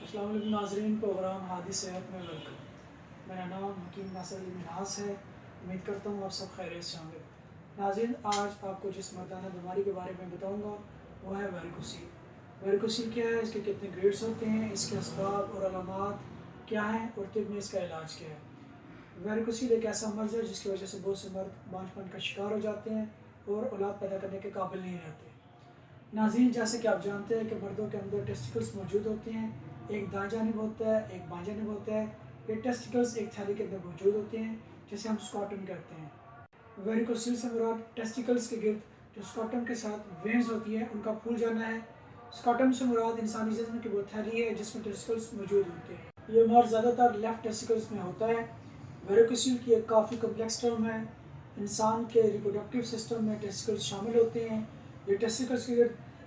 अस्सलाम वालेकुम नाज़रीन, प्रोग्राम हादी सेहत में वेलकम। मेरा नाम हकीम नासिर अली मिन्हास है। उम्मीद करता हूँ आप सब खैरियत से होंगे। नाज़रीन, आज आपको जिस मर्दाना बीमारी के बारे में बताऊँगा वो है वेरिकोसील। वेरिकोसील क्या है, इसके कितने ग्रेड्स होते हैं, इसके असबाब और अलामात क्या हैं और तिब में इसका इलाज क्या है। वेरिकोसील एक ऐसा मर्ज़ है जिसकी वजह से बहुत से मर्द बांझपन का शिकार हो जाते हैं और औलाद पैदा करने के काबिल नहीं रहते। नाज़रीन, जैसे कि आप जानते हैं कि मर्दों के अंदर टेस्टिकल्स मौजूद होते हैं, एक दाएं जानिब होता है, एक बाएं जानिब होता है। ये टेस्टिकल्स एक थैली के अंदर मौजूद होते हैं जिसे हम स्कॉटम कहते हैं। वेरिकोसील से मुराद टेस्टिकल्स के गिर्द जो स्कॉटम के साथ वेन्स होती है उनका फूल जाना है। स्कॉटम से मुराद इंसानी जिस्म की वो थैली है जिसमें टेस्टिकल्स मौजूद होते हैं। ये मर्ज ज़्यादातर लेफ्ट टेस्टिकल्स में होता है। वेरिकोसील की एक काफ़ी कम्प्लेक्स टर्म है। इंसान के रिप्रोडक्टिव सिस्टम में टेस्टिकल्स शामिल होते हैं। ये टेस्टिकल्स की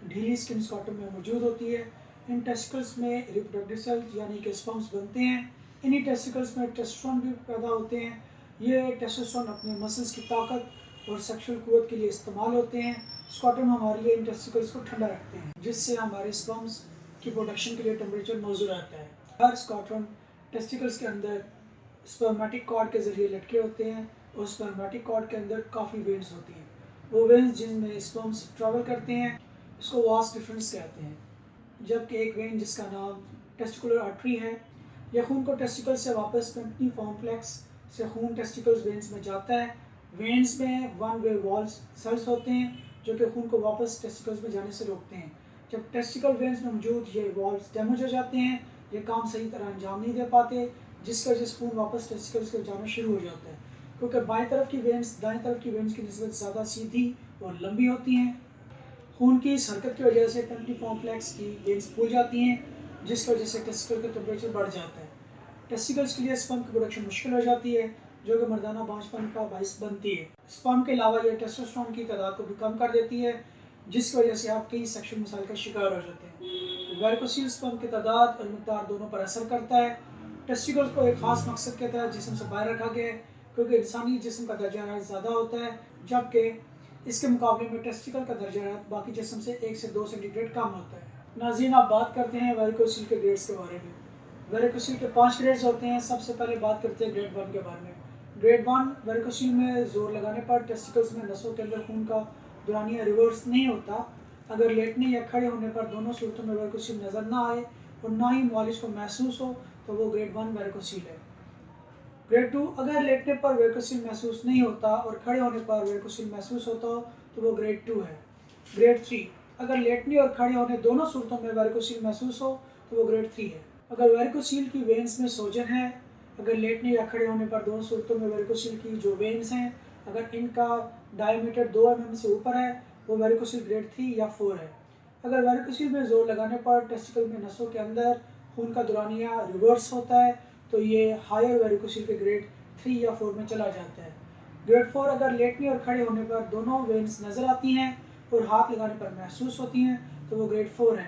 ढीली स्किन स्कॉटम में मौजूद होती है। इन टेस्टिकल्स में रिप्रोडक्टिव सेल्स यानी कि स्पर्म्स बनते हैं। इन्हीं टेस्टिकल्स में टेस्टोस्टेरोन भी पैदा होते हैं। ये टेस्टोस्टेरोन अपने मसल्स की ताकत और सेक्सुअल कुव्वत के लिए इस्तेमाल होते हैं। स्कॉटम हमारे लिए इन टेस्टिकल्स को ठंडा रखते हैं जिससे हमारे स्पर्म्स की प्रोडक्शन के लिए टेम्परेचर मौजूद रहता है। हर स्कॉटम टेस्टिकल्स के अंदर स्पर्मेटिक कॉर्ड के जरिए लटके होते हैं और स्पर्मेटिक कॉर्ड के अंदर काफ़ी वेन्स होती हैं। वो वेन्स जिनमें स्पर्म्स ट्रैवल करते हैं इसको वास डिफरेंस कहते हैं। जबकि एक वेन जिसका नाम टेस्टिकुलर आर्टरी है, यह खून को टेस्टिकल से वापस पेम्पनी कॉम्प्लेक्स से खून टेस्टिकल्स वेन्स में जाता है। वेन्स में वन वे वॉल्स सेल्स होते हैं जो कि खून को वापस टेस्टिकल्स में जाने से रोकते हैं। जब टेस्टिकल वेन्स में मौजूद ये वॉल्स डैमेज हो जाते हैं, ये काम सही तरह अंजाम नहीं दे पाते, जिसकी वजह से खून वापस टेस्टिकल्स के जाना शुरू हो जाता है। क्योंकि बाएं तरफ की वेन्स दाएं तरफ की वेन्स की निस्बत ज़्यादा सीधी और लंबी होती हैं। खून की इस हरकत की वजह से पेम्पनी कॉम्प्लेक्स की वेन्स फूल जाती हैं जिसकी वजह से टेस्टिकल का टेम्परेचर बढ़ जाता है। टेस्टिकल्स के लिए स्पर्म की प्रोडक्शन मुश्किल हो जाती है जो कि मर्दाना बांझपन का बाइस बनती है। स्पर्म के अलावा यह टेस्टोस्टेरोन की तादाद को भी कम कर देती है जिसकी वजह से आप कई सेक्सुअल मसाइल का शिकार हो जाते हैं। वेरिकोसील स्पर्म की तादाद और मिकदार दोनों पर असर करता है। टेस्टिकल्स को एक खास मकसद के तहत जिस्म से बाहर रखा गया है क्योंकि इंसानी जिस्म का दर्जा हरारत ज़्यादा होता है, जबकि इसके मुकाबले में टेस्टिकल का दर्जा हरारत बाकी जिस्म से 1 से 2 सेंटीग्रेड कम होता है। नाज़रीन, आप बात करते हैं वेरिकोसील के ग्रेड्स के बारे में। वेरिकोसील के 5 ग्रेड्स होते हैं। सबसे पहले बात करते हैं ग्रेड 1 के बारे में। ग्रेड 1 वेरिकोसील में जोर लगाने पर टेस्टिकल्स में नसों के अंदर खून का दौरानिया रिवर्स नहीं होता। अगर लेटने या खड़े होने पर दोनों सूरतों में वेरिकोसील नज़र ना आए और ना ही मालिश को महसूस हो तो वो ग्रेड 1 वेरिकोसील है। ग्रेड 2 अगर लेटने पर वेरिकोसील महसूस नहीं होता और खड़े होने पर वेरिकोसील महसूस होता हो तो वो ग्रेड 2 है। ग्रेड 3 अगर लेटने और खड़े होने दोनों सूरतों में वेरिकोसील महसूस हो तो वो ग्रेड 3 है। अगर वेरिकोसील की वेन्स में सोजन है, अगर लेटने या खड़े होने पर दोनों सूरतों में वेरिकोसील की जो वेन्स हैं अगर इनका डायमीटर 2 mm से ऊपर है वो वेरिकोसील ग्रेड 3 या 4 है। अगर वेरिकोसील में जोर लगाने पर टेस्टिकल में नसों के अंदर खून का दौरानिया रिवर्स होता है तो ये हायर वेरिकोसील के ग्रेड 3 या 4 में चला जाता है। ग्रेड 4 अगर लेटने और खड़े होने पर दोनों वेन्स नज़र आती हैं और हाथ लगाने पर महसूस होती हैं तो वो ग्रेड 4 है।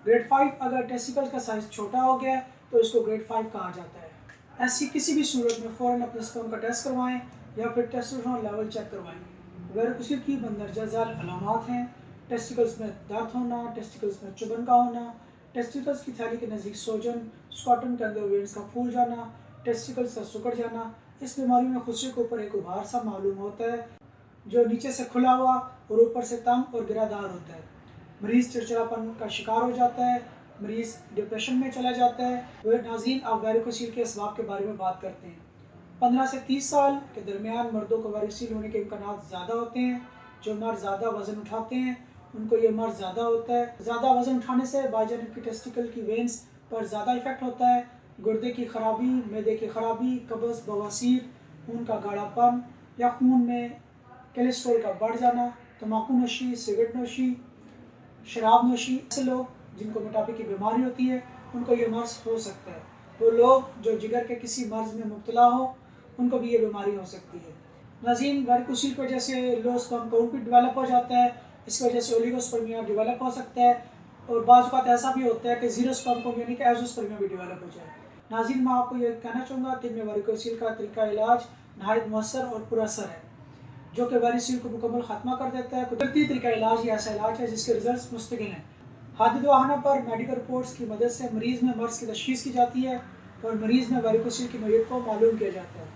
ग्रेड 5 अगर टेस्टिकल का साइज़ छोटा हो गया तो इसको ग्रेड 5 कहा जाता है। ऐसी किसी भी सूरत में फ़ौरन अपने स्पर्म का टेस्ट करवाएं या फिर टेस्टोस्टेरोन लेवल चेक करवाएं। वेरिकोसील की मंदरजा झैल अलामात हैं टेस्टिकल्स में दर्द होना, टेस्टिकल्स में चुभन का होना, टेस्टिकल्स की थैली के नज़दीक सोजन, स्कॉटम के अंदर वेन्स का फूल जाना, टेस्टिकल्स का सिकुड़ जाना। इस बीमारी में खुशी के ऊपर एक उभार सा मालूम होता है जो नीचे से खुला हुआ और ऊपर से तंग और गिरादार होता है। मरीज़ चिड़चिड़ापन का शिकार हो जाता है, मरीज़ डिप्रेशन में चला जाता है। वह नाज़रीन, आप वेरिकोसील के असबाब के बारे में बात करते हैं। 15 से 30 साल के दरमियान मर्दों को वेरिकोसील होने के इम्कानात ज़्यादा होते हैं। जो मर्द ज़्यादा वज़न उठाते हैं उनको ये मर्ज ज़्यादा होता है। ज़्यादा वज़न उठाने से बाईजानिब की टेस्टिकल की वेन्स पर ज़्यादा इफेक्ट होता है। गुर्दे की खराबी, मैदे की खराबी, कब्ज़, बवासीर, खून का गाढ़ापन या खून में कोलेस्ट्रॉल का बढ़ जाना, तम्बाकू नोशी, सिगरेट नोशी, शराब नोशी। ऐसे लोग जिनको मोटापे की बीमारी होती है उनको ये मर्ज हो सकता है। वो लोग जो जिगर के किसी मर्ज में मुब्तला हो उनको भी ये बीमारी हो सकती है। नाज़रीन, वेरिकोसील की वजह से लो स्पर्म काउंट भी डेवलप हो जाता है। इस वजह से ओलिगोस्पर्मिया डेवलप हो सकता है और बाज़ औक़ात ऐसा भी होता है कि ज़ीरो स्पर्म काउंट यानी कि एज़ोस्पर्मिया भी डेवलप हो जाए। नाज़रीन, मैं आपको ये कहना चाहूँगा कि में वेरिकोसील का तरीका इलाज नहायत मौसर और पुरअसर है जो कि वेरिकोसील को मुकम्मल ख़त्मा कर देता है। कुदरती तरीका इलाज ही ऐसा इलाज है जिसके रिजल्ट मुस्तकिल हैं। हादिद वाहना पर मेडिकल रिपोर्ट्स की मदद से मरीज़ में मर्ज़ की तशख़ीस की जाती है और मरीज़ में वेरिकोसील की नोयत को मालूम किया जाता है।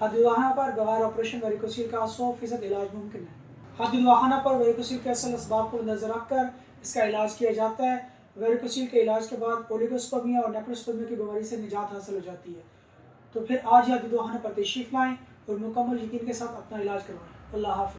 हादिद वाहना पर बगैर ऑपरेशन वेरिकोसील का 100% इलाज मुमकिन है। हादिद वाहना पर वेरिकोसील के असल असबाब को नज़र रखकर इसका इलाज किया जाता है। वेरिकोसील के इलाज के बाद ओलिगोस्पर्मिया और नेक्रोस्पर्मिया की बीमारी से निजात हासिल हो जाती है। तो फिर आज हादिद वाहना पर तशरीफ़ लाएँ और मुकम्मल यकीन के साथ अपना इलाज करवाएँ। अल्लाह हाफ़िज़।